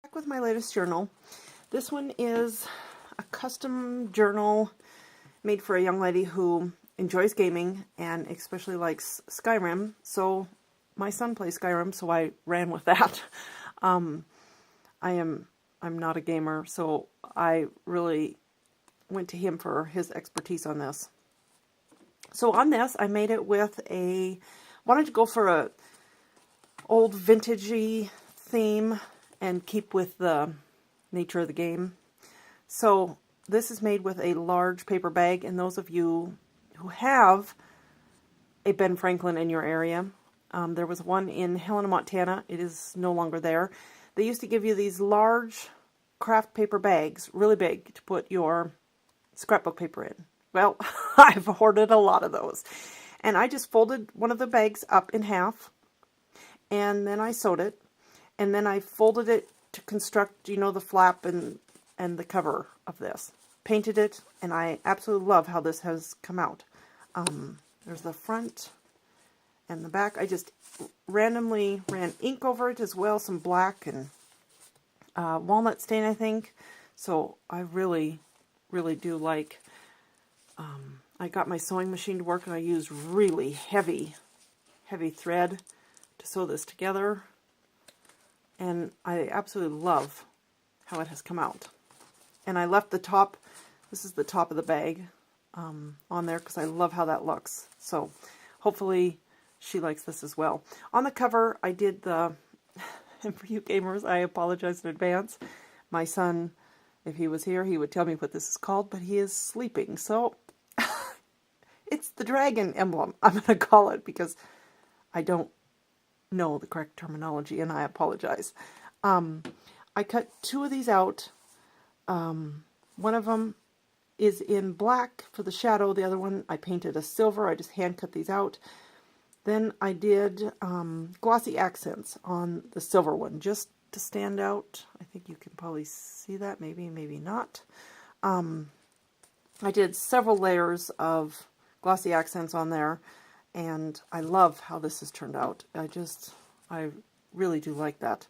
Back with my latest journal. This one is a custom journal made for a young lady who enjoys gaming and especially likes Skyrim. So my son plays Skyrim, so I ran with that. I'm not a gamer, so I really went to him for his expertise on this. So on this, I made it with wanted to go for a old vintagey theme and keep with the nature of the game. So this is made with a large paper bag, and those of you who have a Ben Franklin in your area, there was one in Helena, Montana. It is no longer there. They used to give you these large craft paper bags, really big, to put your scrapbook paper in. Well, I've hoarded a lot of those. And I just folded one of the bags up in half, and then I sewed it, and then I folded it to construct, the flap and the cover of this. Painted it, and I absolutely love how this has come out. There's the front and the back. I just randomly ran ink over it as well, some black and walnut stain, I think. So I really, really do like... I got my sewing machine to work, and I used really heavy thread to sew this together. And I absolutely love how it has come out. And I left the top, this is the top of the bag, on there because I love how that looks. So hopefully she likes this as well. On the cover, I did the, and for you gamers, I apologize in advance. My son, if he was here, he would tell me what this is called, but he is sleeping. So it's the dragon emblem, I'm going to call it, because I don't know the correct terminology, and I apologize. I cut two of these out. One of them is in black for the shadow. The other one I painted a silver. I just hand cut these out. Then I did glossy accents on the silver one, just to stand out. I think you can probably see that, maybe not. I did several layers of glossy accents on there, and I love how this has turned out. I really do like that.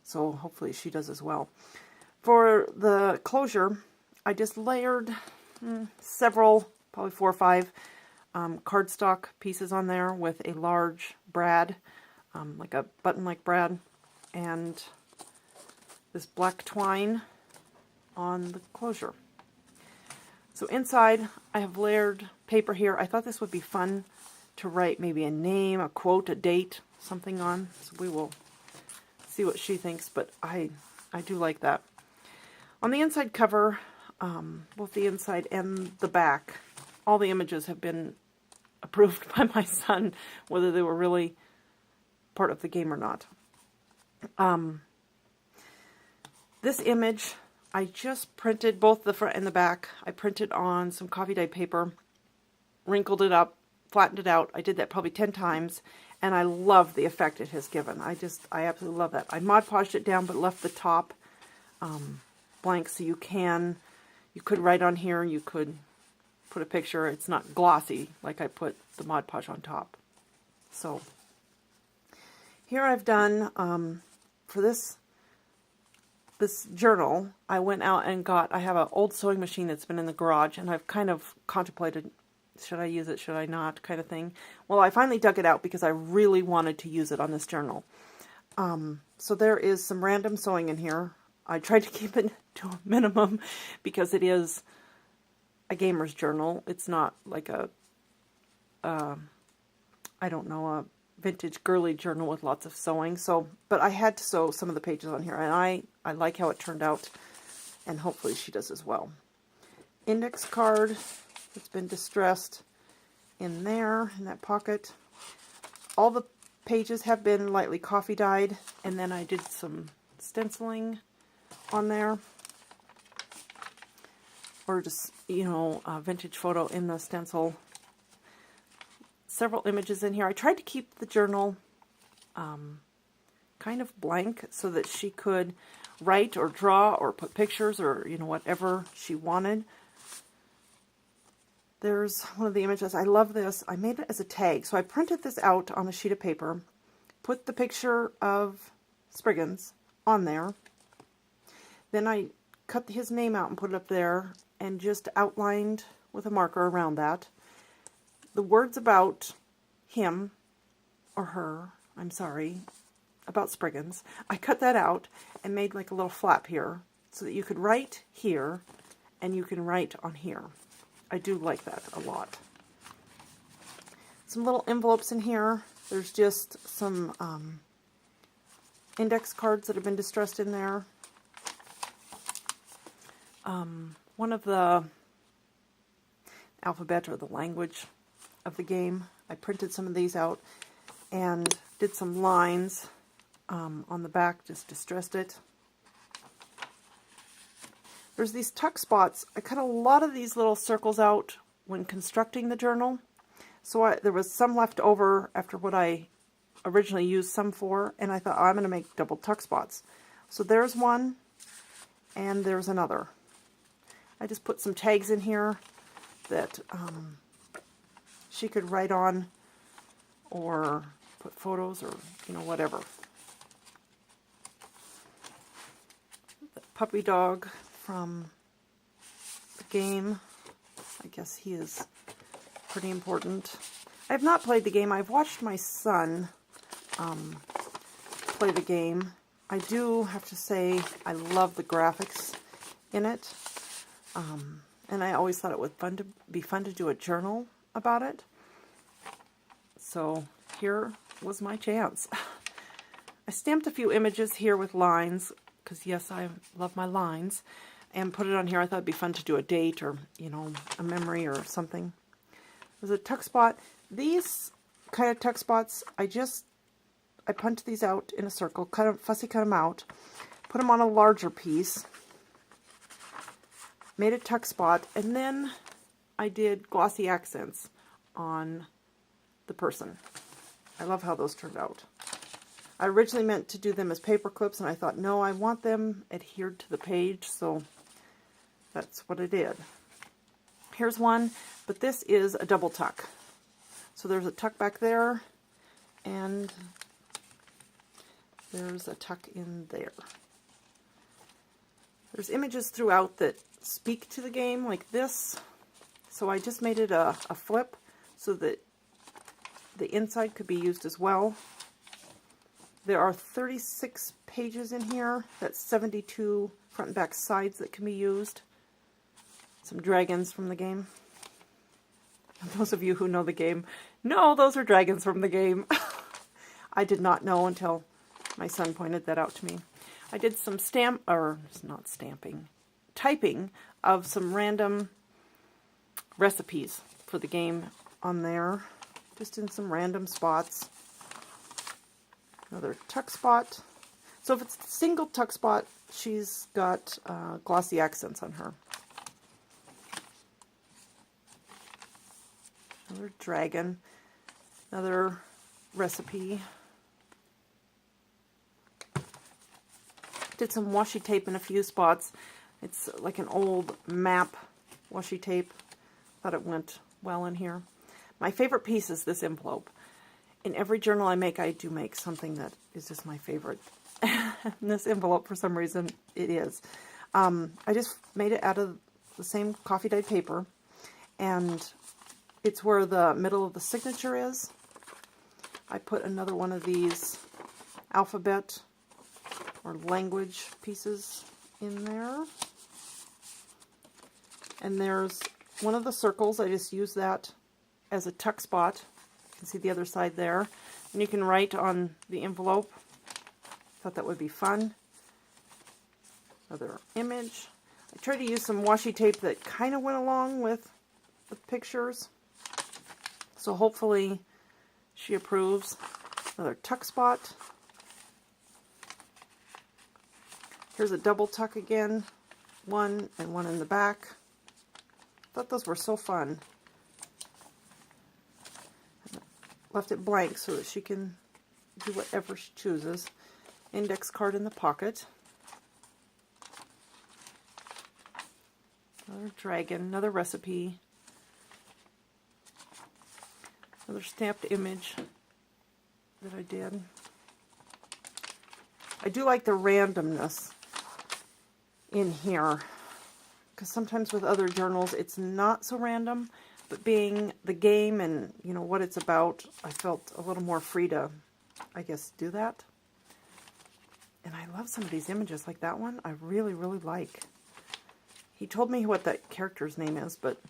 So hopefully she does as well. For the closure, I just layered several, probably 4 or 5 cardstock pieces on there with a large brad, like a button-like brad, and this black twine on the closure. So inside, I have layered paper here. I thought this would be fun to write maybe a name, a quote, a date, something on. So we will see what she thinks, but I do like that. On the inside cover, both the inside and the back, all the images have been approved by my son, whether they were really part of the game or not. This image, I just printed both the front and the back. I printed on some coffee dye paper, wrinkled it up, flattened it out. I did that probably 10 times, and I love the effect it has given. I absolutely love that. I Mod Podged it down, but left the top blank, so you could write on here, you could put a picture. It's not glossy like I put the Mod Podge on top. So here I've done, for this journal, I went out and I have an old sewing machine that's been in the garage, and I've kind of contemplated, should I use it, should I not, kind of thing. Well, I finally dug it out because I really wanted to use it on this journal. So there is some random sewing in here. I tried to keep it to a minimum because it is a gamer's journal. It's not like a vintage girly journal with lots of sewing. So, but I had to sew some of the pages on here, and I like how it turned out, and hopefully she does as well. Index card that's been distressed in there, in that pocket. All the pages have been lightly coffee dyed, and then I did some stenciling on there, or just, a vintage photo in the stencil. Several images in here. I tried to keep the journal kind of blank so that she could write or draw or put pictures or, whatever she wanted. There's one of the images. I love this. I made it as a tag. So I printed this out on a sheet of paper, put the picture of Spriggans on there, Then I cut his name out and put it up there and just outlined with a marker around that the words about him or her, I'm sorry, about Spriggans. I cut that out and made like a little flap here so that you could write here and you can write on here. I do like that a lot. Some little envelopes in here. There's just some index cards that have been distressed in there. One of the alphabet or the language of the game. I printed some of these out and did some lines on the back, just distressed it. There's these tuck spots. I cut a lot of these little circles out when constructing the journal. So there was some left over after what I originally used some for, and I thought, oh, I'm going to make double tuck spots. So there's one, and there's another. I just put some tags in here that she could write on or put photos or, you know, whatever. The puppy dog from the game. I guess he is pretty important. I have not played the game. I've watched my son play the game. I do have to say I love the graphics in it. And I always thought it would be fun to do a journal about it. So here was my chance. I stamped a few images here with lines, because yes, I love my lines, and put it on here. I thought it'd be fun to do a date or, you know, a memory or something. There's a tuck spot. These kind of tuck spots, I punched these out in a circle, fussy cut them out, put them on a larger piece, made a tuck spot, and then I did glossy accents on the person. I love how those turned out. I originally meant to do them as paper clips, and I thought, no, I want them adhered to the page, so that's what I did. Here's one, but this is a double tuck. So there's a tuck back there, and there's a tuck in there. There's images throughout that speak to the game, like this. So I just made it a flip so that the inside could be used as well. There are 36 pages in here. That's 72 front and back sides that can be used. Some dragons from the game. And those of you who know the game, no, those are dragons from the game. I did not know until my son pointed that out to me. I did some typing of some random recipes for the game on there, just in some random spots. Another tuck spot. So if it's a single tuck spot, she's got glossy accents on her. Another dragon. Another recipe. Did some washi tape in a few spots. It's like an old map washi tape. Thought it went well in here. My favorite piece is this envelope. In every journal I make, I do make something that is just my favorite. And this envelope, for some reason, it is. I just made it out of the same coffee dyed paper, and it's where the middle of the signature is. I put another one of these alphabet or language pieces in there. And there's one of the circles. I just use that as a tuck spot. You can see the other side there. And you can write on the envelope. Thought that would be fun. Another image. I tried to use some washi tape that kind of went along with the pictures. So hopefully she approves. Another tuck spot. Here's a double tuck again. One and one in the back. Thought those were so fun. Left it blank so that she can do whatever she chooses. Index card in the pocket. Another dragon, another recipe. Another stamped image that I did. I do like the randomness in here, because sometimes with other journals it's not so random, but being the game and you know what it's about, I felt a little more free to, I guess, do that. And I love some of these images, like that one I really, really like. He told me what that character's name is, but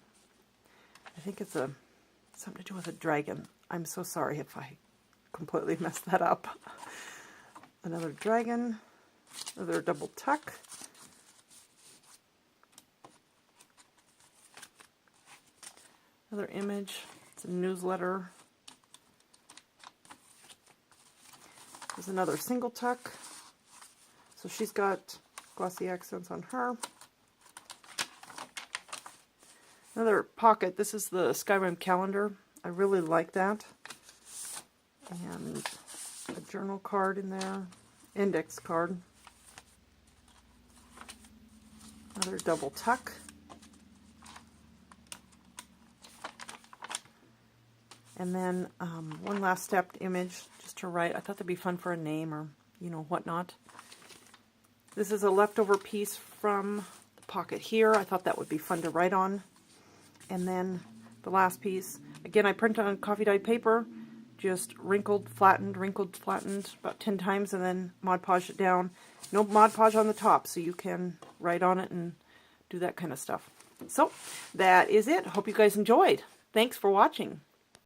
I think it's something to do with a dragon. I'm so sorry if I completely messed that up. Another dragon, another double tuck. Another image, it's a newsletter. There's another single tuck. So she's got glossy accents on her. Another pocket. This is the Skyrim calendar. I really like that. And a journal card in there. Index card. Another double tuck. And then one last stepped image just to write. I thought that'd be fun for a name or, you know, whatnot. This is a leftover piece from the pocket here. I thought that would be fun to write on. And then the last piece, again, I printed on coffee dyed paper, just wrinkled, flattened, about 10 times, and then Mod Podged it down. No Mod Podge on the top, so you can write on it and do that kind of stuff. So, that is it. Hope you guys enjoyed. Thanks for watching.